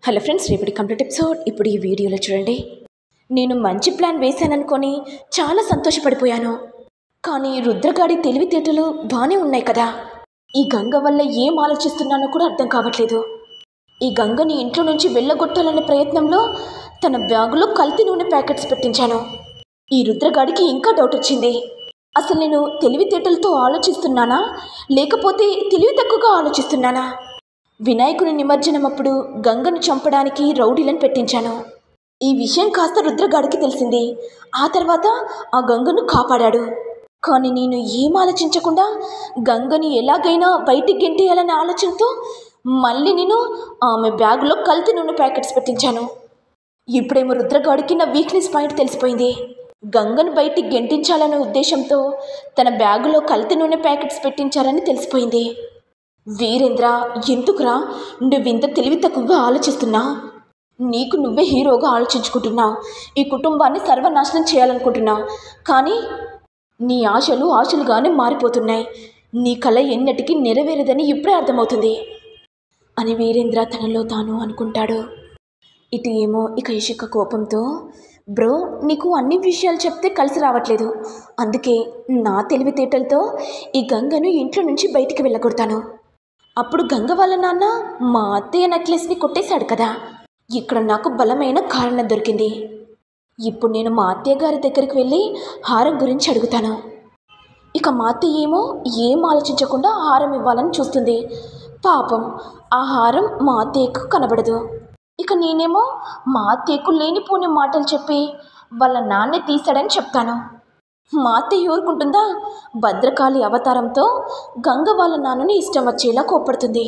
Hello friends, రేపటి complete episode ఇప్పుడు ఈ వీడియోలో చూడండి. నేను మంచి ప్లాన్ వేశాననుకొని చాలా సంతోషపడిపోయాను. కానీ రుద్రగాడి తెలివితేటలు బాగానే ఉన్నాయి కదా. ఈ గంగ వల్ల ఏం ఆలోచిస్తున్నానో కూడా అర్థం కావట్లేదు. ఈ గంగని ఇంట్లో నుంచి వెళ్ళగొట్టాలనే ప్రయత్నంలో తన బ్యాగులో కల్తీ నూనె ప్యాకెట్స్ పెట్టించాను. ఈ రుద్రగాడికి ఇంకా డౌట్ వచ్చింది. అసలు నేను తెలివితేటలతో ఆలోచిస్తున్నానా, లేకపోతే తెలివి తక్కువగా ఆలోచిస్తున్నానా? వినాయకుని నిమజ్జనం అప్పుడు గంగను చంపడానికి రౌడీలను పెట్టించాను. ఈ విషయం కాస్త రుద్రగాడికి తెలిసింది. ఆ తర్వాత ఆ గంగను కాపాడాడు. కానీ నేను ఏం ఆలోచించకుండా గంగని ఎలాగైనా బయటికి గెంటేయాలనే ఆలోచనతో మళ్ళీ నేను ఆమె బ్యాగులో కల్తీ నూనె ప్యాకెట్స్ పెట్టించాను. ఇప్పుడేమో రుద్రగాడికి నా వీక్నెస్ పాయింట్ తెలిసిపోయింది. గంగను బయటికి గెంటించాలనే ఉద్దేశంతో తన బ్యాగులో కల్తీ నూనె ప్యాకెట్స్ పెట్టించారని తెలిసిపోయింది. వీరేంద్ర, ఎందుకురా నువ్వింత తెలివి తక్కువగా ఆలోచిస్తున్నావు? నీకు నువ్వే హీరోగా ఆలోచించుకుంటున్నావు. ఈ కుటుంబాన్ని సర్వనాశనం చేయాలనుకుంటున్నావు. కానీ నీ ఆశలుగానే మారిపోతున్నాయి. నీ కళ ఎన్నటికీ నెరవేరదని ఇప్పుడే అర్థమవుతుంది అని వీరేంద్ర తనలో తాను అనుకుంటాడు. ఇటు ఏమో ఇక ఇషిక కోపంతో, బ్రో నీకు అన్ని విషయాలు చెప్తే కలిసి రావట్లేదు. అందుకే నా తెలివితేటలతో ఈ గంగను ఇంట్లో నుంచి బయటికి వెళ్ళగొడతాను. అప్పుడు గంగ వాళ్ళ నాన్న మా అత్తయ్య నెక్లెస్ని కొట్టేశాడు కదా. ఇక్కడ నాకు బలమైన కారణం దొరికింది. ఇప్పుడు నేను మా అత్తయ్య గారి దగ్గరికి వెళ్ళి హారం గురించి అడుగుతాను. ఇక మా అత్తయ్య ఏమో ఏం ఆలోచించకుండా హారం ఇవ్వాలని చూస్తుంది. పాపం ఆ హారం మా అత్తయ్యకు కనబడదు. ఇక నేనేమో మా అత్తయ్యకు లేనిపోని మాటలు చెప్పి వాళ్ళ నాన్నే తీశాడని చెప్తాను. మా అత్తయ్య ఊరుకుంటుందా? భద్రకాళి అవతారంతో గంగ వాళ్ళ నాన్నని ఇష్టం వచ్చేలా కోప్పడుతుంది.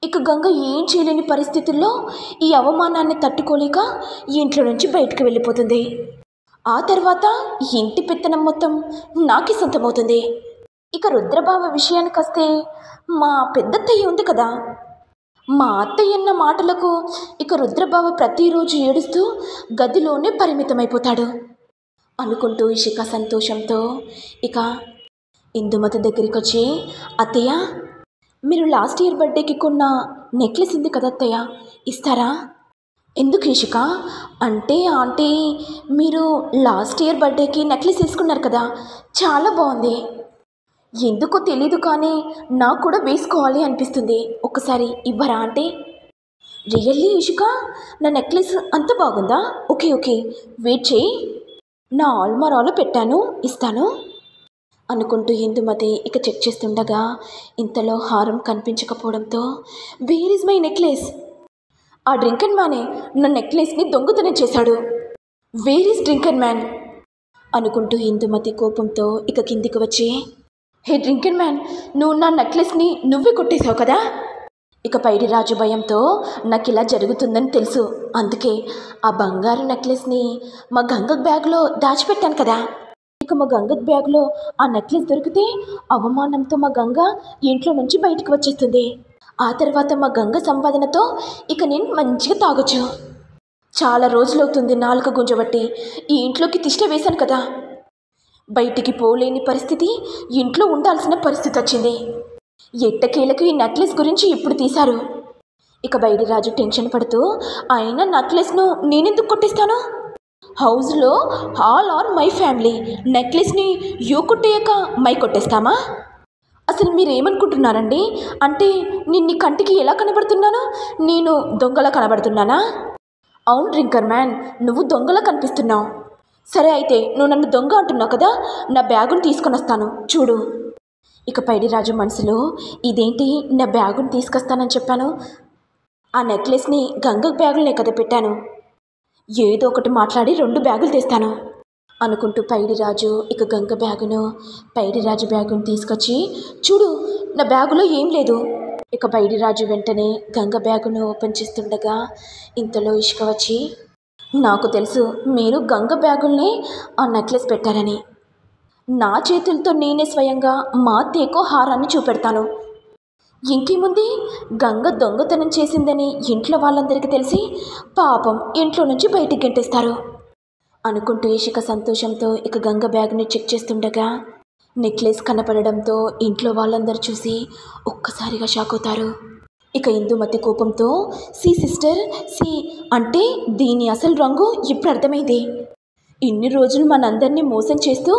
ఇక గంగ ఏం చేయలేని పరిస్థితుల్లో ఈ అవమానాన్ని తట్టుకోలేక ఇంట్లో నుంచి బయటకు వెళ్ళిపోతుంది. ఆ తర్వాత ఇంటి పెత్తనం మొత్తం నాకే సొంతమవుతుంది. ఇక రుద్రబావ విషయానికి వస్తే, మా పెద్దత్తయ్య ఉంది కదా, మా అత్తయ్య అన్న మాటలకు ఇక రుద్రబావ ప్రతిరోజు ఏడుస్తూ గదిలోనే పరిమితమైపోతాడు అనుకుంటూ ఇషిక సంతోషంతో ఇక ఇందుమతి దగ్గరికి వచ్చి, అత్తయ్య మీరు లాస్ట్ ఇయర్ బర్త్డేకి కొన్న నెక్లెస్ ఉంది కదా అత్తయ్య, ఇస్తారా? ఎందుకు ఇషిక అంటే, ఆంటీ మీరు లాస్ట్ ఇయర్ బర్త్డేకి నెక్లెస్ వేసుకున్నారు కదా, చాలా బాగుంది. ఎందుకో తెలీదు కానీ నాకు కూడా వేసుకోవాలి అనిపిస్తుంది. ఒకసారి ఇవ్వరా అంటే, రియల్లీ ఇషిక నా నెక్లెస్ అంత బాగుందా? ఓకే వెయిట్ చేయి, నా ఆల్మరాలో పెట్టాను, ఇస్తాను అనుకుంటూ ఇందుమతి ఇక చెక్ చేస్తుండగా ఇంతలో హారం కనిపించకపోవడంతో, వేర్ ఇస్ మై నెక్లెస్? ఆ డ్రింకన్ మ్యానే నా నెక్లెస్ని దొంగతనం చేశాడు. వేర్ ఈస్ డ్రింకన్ మ్యాన్ అనుకుంటూ ఇందుమతి కోపంతో ఇక కిందికి వచ్చి, హే డ్రింకన్ మ్యాన్, నువ్వు నా నెక్లెస్ని నువ్వే కొట్టేశావు కదా. ఇక పైడి రాజు భయంతో నాకు ఇలా జరుగుతుందని తెలుసు. అందుకే ఆ బంగారు నెక్లెస్ని మా గంగ బ్యాగ్లో దాచిపెట్టాను కదా. ఇక మా గంగ బ్యాగ్లో ఆ నెక్లెస్ దొరికితే అవమానంతో మా గంగ ఇంట్లో నుంచి బయటకు వచ్చేస్తుంది. ఆ తర్వాత మా గంగ సంపాదనతో ఇక నేను మంచిగా తాగొచ్చు. చాలా రోజులవుతుంది నాలుక గుంజబట్టి ఈ ఇంట్లోకి తిష్ట వేశాను కదా. బయటికి పోలేని పరిస్థితి, ఇంట్లో ఉండాల్సిన పరిస్థితి వచ్చింది. ఎట్టకేలకు ఈ నెక్లెస్ గురించి ఇప్పుడు తీశారు. ఇక బైడిరాజు టెన్షన్ పడుతూ, అయినా నెక్లెస్ను నేనెందుకు కొట్టిస్తాను? హౌస్లో ఆల్ ఆర్ మై ఫ్యామిలీ, నెక్లెస్ని యూ కొట్టేయక మై కొట్టేస్తామా? అసలు మీరేమనుకుంటున్నారండి? అంటే నిన్ను కంటికి ఎలా కనబడుతున్నాను? నేను దొంగలా కనబడుతున్నానా? అవును డ్రింకర్ మ్యాన్, నువ్వు దొంగలా కనిపిస్తున్నావు. సరే అయితే నువ్వు నన్ను దొంగ అంటున్నావు కదా, నా బ్యాగును తీసుకొని వస్తాను చూడు. ఇక పైడిరాజు మనసులో, ఇదేంటి నా బ్యాగుని తీసుకొస్తానని చెప్పాను, ఆ నెక్లెస్ని గంగ బ్యాగులనే కదా పెట్టాను, ఏదో ఒకటి మాట్లాడి 2 బ్యాగులు తెస్తాను అనుకుంటూ పైడిరాజు ఇక గంగ బ్యాగును, పైడిరాజు బ్యాగును తీసుకొచ్చి, చూడు నా బ్యాగులో ఏం లేదు. ఇక పైడిరాజు వెంటనే గంగ బ్యాగును ఓపెన్ చేస్తుండగా ఇంతలో ఇషిక వచ్చి, నాకు తెలుసు మీరు గంగ బ్యాగుల్నే ఆ నెక్లెస్ పెట్టారని. నా చేతులతో నేనే స్వయంగా మా అత్తయ్యకు హారాన్ని చూపెడతాను. ఇంకేముంది, గంగ దొంగతనం చేసిందని ఇంట్లో వాళ్ళందరికీ తెలిసి పాపం ఇంట్లో నుంచి బయటికి గెంటేస్తారు అనుకుంటూ ఇషిక సంతోషంతో ఇక గంగ బ్యాగ్ని చెక్ చేస్తుండగా నెక్లెస్ కనపడడంతో ఇంట్లో వాళ్ళందరూ చూసి ఒక్కసారిగా షాక్ అవుతారు. ఇక ఇందుమతి కోపంతో సి సిస్టర్ సి అంటే దీని అసలు రంగు ఇప్పుడు అర్థమైంది. ఇన్ని రోజులు మనందరినీ మోసం చేస్తూ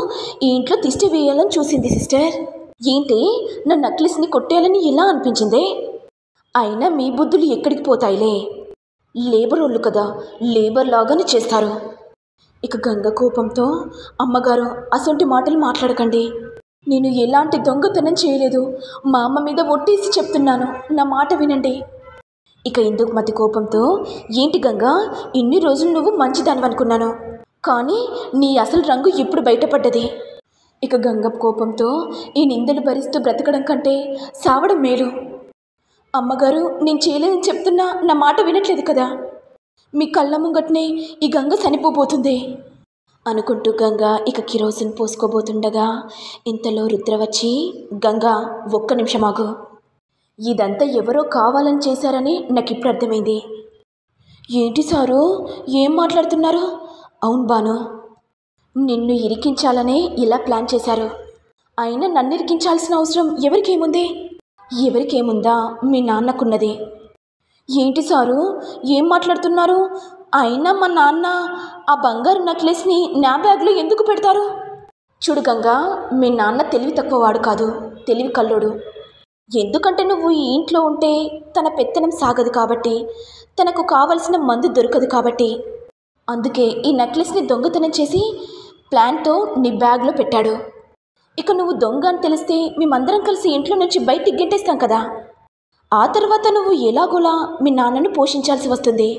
ఈ ఇంట్లో తిష్టి వేయాలని చూసింది సిస్టర్. ఏంటి నా నక్లెస్ని కొట్టేయాలని ఇలా అనిపించిందే? అయినా మీ బుద్ధులు ఎక్కడికి పోతాయిలే, లేబర్ వాళ్ళు కదా, లేబర్ లాగానే చేస్తారు. ఇక గంగ కోపంతో అమ్మగారు అసొంటి మాటలు మాట్లాడకండి, నేను ఎలాంటి దొంగతనం చేయలేదు, మా అమ్మ మీద ఒట్టేసి చెప్తున్నాను, నా మాట వినండి. ఇక ఇందుమతి కోపంతో ఏంటి గంగా, ఇన్ని రోజులు నువ్వు మంచిదాని అనుకున్నాను, కానీ నీ అసలు రంగు ఇప్పుడు బయటపడ్డది. ఇక గంగ కోపంతో ఈ నిందలు భరిస్తూ బ్రతకడం కంటే సావడం మేలు. అమ్మగారు నేను చేయలేదని చెప్తున్నా నా మాట వినట్లేదు కదా, మీ కళ్ళ ముంగట్నే ఈ గంగ చనిపోబోతుంది అనుకుంటూ గంగ ఇక కిరోసిన్ పోసుకోబోతుండగా ఇంతలో రుద్ర వచ్చి, గంగా ఒక్క నిమిషం ఆగు, ఇదంతా ఎవరో కావాలని చేశారని నాకు ఇప్పుడు అర్థమైంది. ఏంటి సారు ఏం మాట్లాడుతున్నారు? అవును బాను, నిన్ను ఇరికించాలనే ఇలా ప్లాన్ చేశారు. అయినా నన్ను ఇరికించాల్సిన అవసరం ఎవరికేముంది? ఎవరికేముందా, మీ నాన్నకున్నది. ఏంటి సారు ఏం మాట్లాడుతున్నారు? అయినా మా నాన్న ఆ బంగారు నెక్లెస్ని నా బ్యాగ్లో ఎందుకు పెడతారు? చూడు గంగా, మీ నాన్న తెలివి తక్కువ వాడు కాదు, తెలివి కల్లోడు. ఎందుకంటే నువ్వు ఈ ఇంట్లో ఉంటే తన పెత్తనం సాగదు కాబట్టి, తనకు కావలసిన మందు దొరకదు కాబట్టి, అందుకే ఈ నెక్లెస్ని దొంగతనం చేసి ప్లాన్తో నీ బ్యాగ్లో పెట్టాడు. ఇక నువ్వు దొంగ అని తెలిస్తే మేమందరం కలిసి ఇంట్లో నుంచి బయటికి గెంటేస్తాం కదా, ఆ తర్వాత నువ్వు ఎలాగోలా మీ నాన్నను పోషించాల్సి వస్తుంది.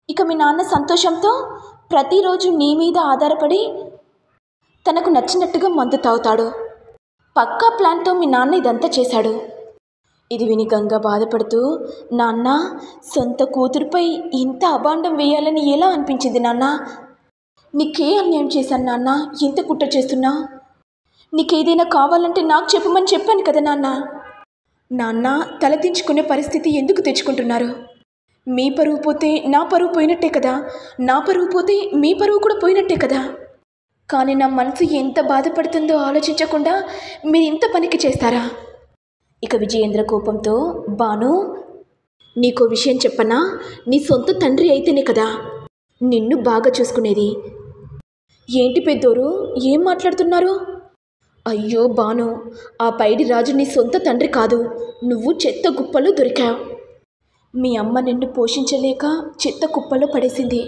ఇక మీ నాన్న సంతోషంతో ప్రతిరోజు నీ మీద ఆధారపడి తనకు నచ్చినట్టుగా మందు తాగుతాడు. పక్కా ప్లాన్తో మీ నాన్న ఇదంతా చేశాడు. ఇది విని గంగ బాధపడుతూ, నాన్న సొంత కూతురుపై ఇంత అబాండం వేయాలని ఎలా అనిపించింది నాన్న? నీకే అన్యాయం చేశాను నాన్న, ఎంత కుట్ర చేస్తున్నా? నీకేదైనా కావాలంటే నాకు చెప్పమని చెప్పాను కదా నాన్న. నాన్న తలదించుకునే పరిస్థితి ఎందుకు తెచ్చుకుంటున్నారు? మీ పరువు పోతే నా పరువు పోయినట్టే కదా, నా పరువు పోతే మీ పరువు కూడా పోయినట్టే కదా. కానీ నా మనసు ఎంత బాధపడుతుందో ఆలోచించకుండా మీరు ఇంత పనికి చేస్తారా? ఇక విజయేంద్ర కోపంతో, బాను నీకో విషయం చెప్పనా, నీ సొంత తండ్రి అయితేనే కదా నిన్ను బాగా చూసుకునేది. ఏంటి పెద్దోరు ఏం మాట్లాడుతున్నారు? అయ్యో బాను, ఆ పైడి రాజు నీ సొంత తండ్రి కాదు, నువ్వు చెత్త కుప్పలో దొరికావు. మీ అమ్మ నిన్ను పోషించలేక చెత్త కుప్పలో పడేసింది.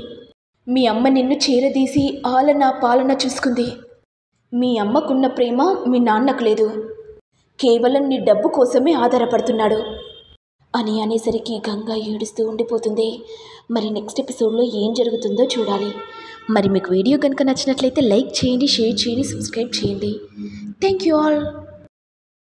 మీ అమ్మ నిన్ను చేరదీసి ఆలన పాలన చూసుకుంది. మీ అమ్మకున్న ప్రేమ మీ నాన్నకు లేదు, కేవలం నీ డబ్బు కోసమే ఆధారపడుతున్నాడు అని అనేసరికి గంగ ఏడుస్తూ ఉండిపోతుంది. మరి నెక్స్ట్ ఎపిసోడ్లో ఏం జరుగుతుందో చూడాలి. మరి మీకు వీడియో కనుక నచ్చినట్లయితే లైక్ చేయండి, షేర్ చేయండి, సబ్స్క్రైబ్ చేయండి. Thank you all.